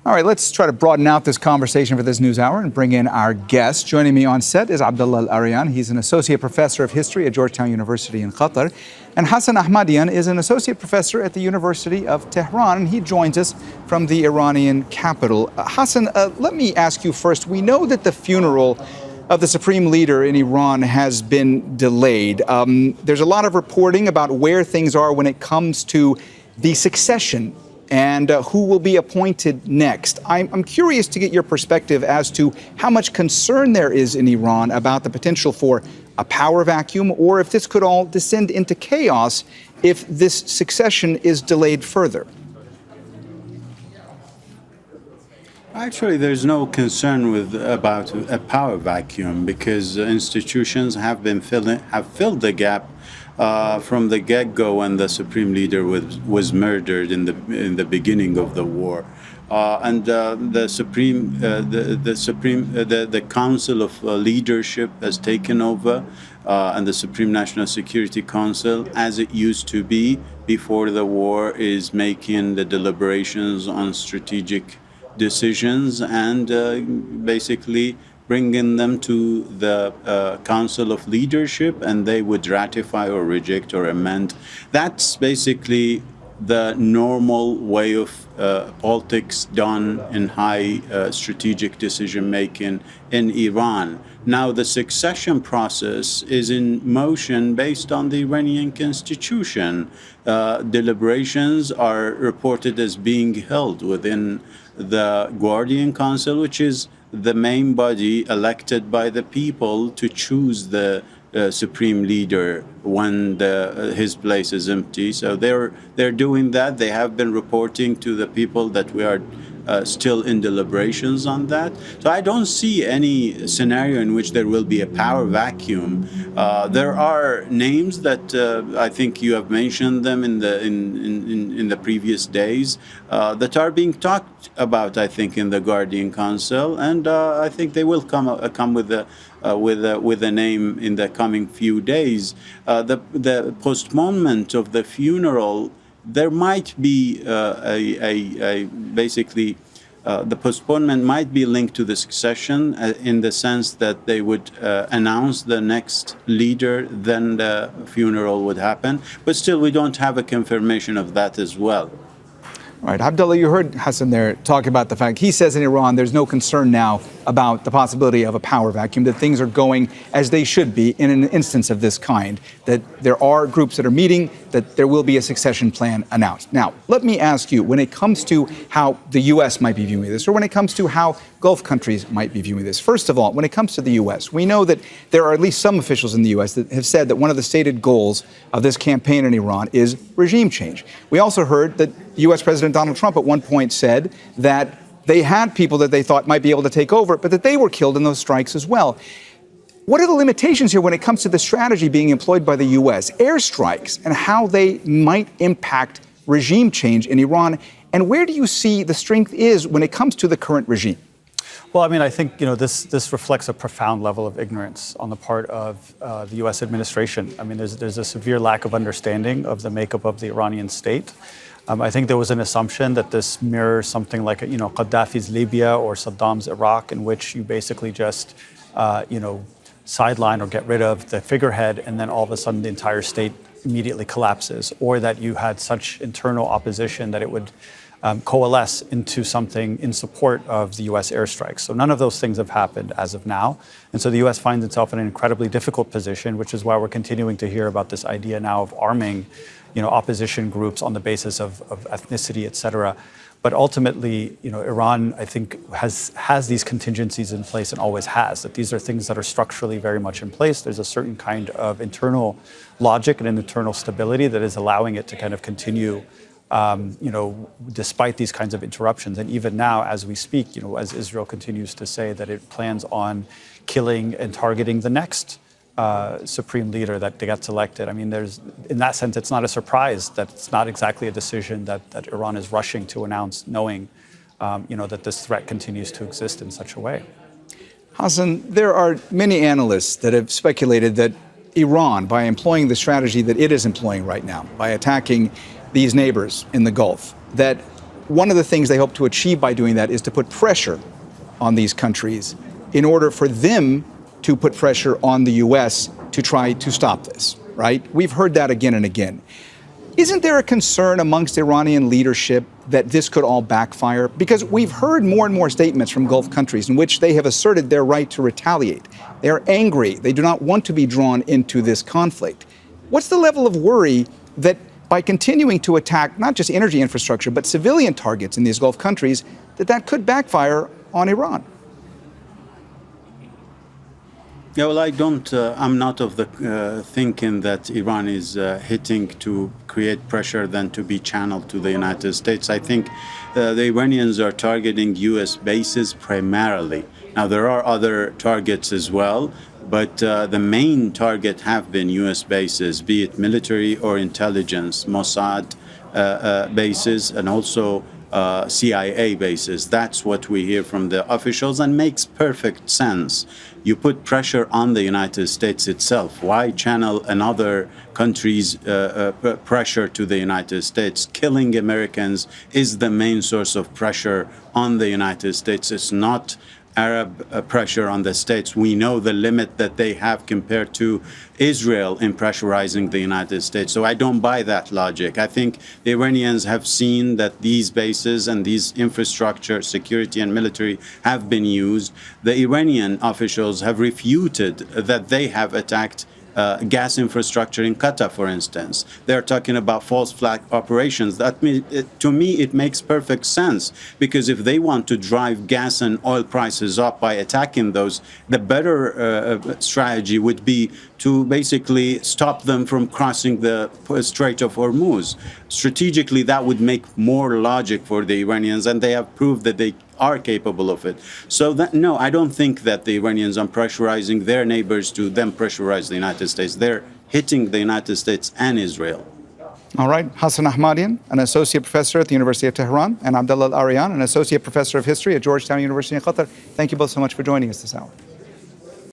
All right, let's try to broaden out this conversation for this news hour and bring in our guest. Joining me on set is Abdullah Arian. He's an associate professor of history at Georgetown University in Qatar. And Hassan Ahmadian is an associate professor at the University of Tehran, and he joins us from the Iranian capital. Hassan, let me ask you first. We know that the funeral of the supreme leader in Iran has been delayed. There's a lot of reporting about where things are when it comes to the succession and who will be appointed next. I'm curious to get your perspective as to how much concern there is in Iran about the potential for a power vacuum, or if this could all descend into chaos if this succession is delayed further. Actually, there's no concern about a power vacuum because institutions have filled the gap from the get-go when the supreme leader was murdered in the beginning of the war, and the Council of Leadership has taken over, and the Supreme National Security Council, as it used to be before the war, is making the deliberations on strategic decisions and basically bringing them to the Council of Leadership, and they would ratify or reject or amend. That's basically the normal way of politics done in high strategic decision making in Iran. Now the succession process is in motion based on the Iranian constitution. Deliberations are reported as being held within the Guardian Council, which is the main body elected by the people to choose the supreme leader when his place is empty. So they're doing that. They have been reporting to the people that we are still in deliberations on that. So I don't see any scenario in which there will be a power vacuum. There are names that I think you have mentioned them in the previous days that are being talked about, I think, in the Guardian Council, and I think they will come with a name in the coming few days. The postponement of the funeral, there might be basically the postponement might be linked to the succession in the sense that they would announce the next leader, then the funeral would happen. But still, we don't have a confirmation of that as well. All right, Abdullah, you heard Hassan there talk about the fact, he says in Iran there's no concern now about the possibility of a power vacuum, that things are going as they should be in an instance of this kind, that there are groups that are meeting, that there will be a succession plan announced. Now, let me ask you, when it comes to how the U.S. might be viewing this, or when it comes to how Gulf countries might be viewing this, first of all, when it comes to the U.S., we know that there are at least some officials in the U.S. that have said that one of the stated goals of this campaign in Iran is regime change. We also heard that U.S. President Donald Trump at one point said that they had people that they thought might be able to take over, but that they were killed in those strikes as well. What are the limitations here when it comes to the strategy being employed by the U.S., airstrikes, and how they might impact regime change in Iran? And where do you see the strength is when it comes to the current regime? Well, I mean, I think, this reflects a profound level of ignorance on the part of the U.S. administration. I mean, there's a severe lack of understanding of the makeup of the Iranian state. I think there was an assumption that this mirrors something like, Gaddafi's Libya or Saddam's Iraq, in which you basically just, sideline or get rid of the figurehead, and then all of a sudden the entire state immediately collapses, or that you had such internal opposition that it would coalesce into something in support of the U.S. airstrikes. So none of those things have happened as of now. And so the U.S. finds itself in an incredibly difficult position, which is why we're continuing to hear about this idea now of arming, opposition groups on the basis of ethnicity, et cetera. But ultimately, Iran, I think, has these contingencies in place and always has, that these are things that are structurally very much in place. There's a certain kind of internal logic and an internal stability that is allowing it to kind of continue despite these kinds of interruptions. And even now, as we speak, as Israel continues to say that it plans on killing and targeting the next supreme leader that gets elected. I mean, in that sense, it's not a surprise that it's not exactly a decision that Iran is rushing to announce, knowing, that this threat continues to exist in such a way. Hassan, there are many analysts that have speculated that Iran, by employing the strategy that it is employing right now, by attacking these neighbors in the Gulf, that one of the things they hope to achieve by doing that is to put pressure on these countries in order for them to put pressure on the U.S. to try to stop this, right? We've heard that again and again. Isn't there a concern amongst Iranian leadership that this could all backfire? Because we've heard more and more statements from Gulf countries in which they have asserted their right to retaliate. They are angry. They do not want to be drawn into this conflict. What's the level of worry that by continuing to attack not just energy infrastructure, but civilian targets in these Gulf countries, that could backfire on Iran? Yeah, well, I'm not of the thinking that Iran is hitting to create pressure than to be channeled to the United States. I think the Iranians are targeting U.S. bases primarily. Now, there are other targets as well, but the main target have been U.S. bases, be it military or intelligence, Mossad bases, and also CIA bases. That's what we hear from the officials, and makes perfect sense. You put pressure on the United States itself. Why channel another country's pressure to the United States? Killing Americans is the main source of pressure on the United States. It's not Arab pressure on the states. We know the limit that they have compared to Israel in pressurizing the United States. So I don't buy that logic. I think the Iranians have seen that these bases and these infrastructure, security and military, have been used. The Iranian officials have refuted that they have attacked gas infrastructure in Qatar, for instance. They're talking about false flag operations. To me, it makes perfect sense, because if they want to drive gas and oil prices up by attacking those, the better strategy would be to basically stop them from crossing the Strait of Hormuz. Strategically, that would make more logic for the Iranians, and they have proved that they are capable of it. So no, I don't think that the Iranians are pressurizing their neighbors to then pressurize the United States. They're hitting the United States and Israel. All right. Hassan Ahmadian, an associate professor at the University of Tehran, and Abdullah Arian, an associate professor of history at Georgetown University in Qatar. Thank you both so much for joining us this hour.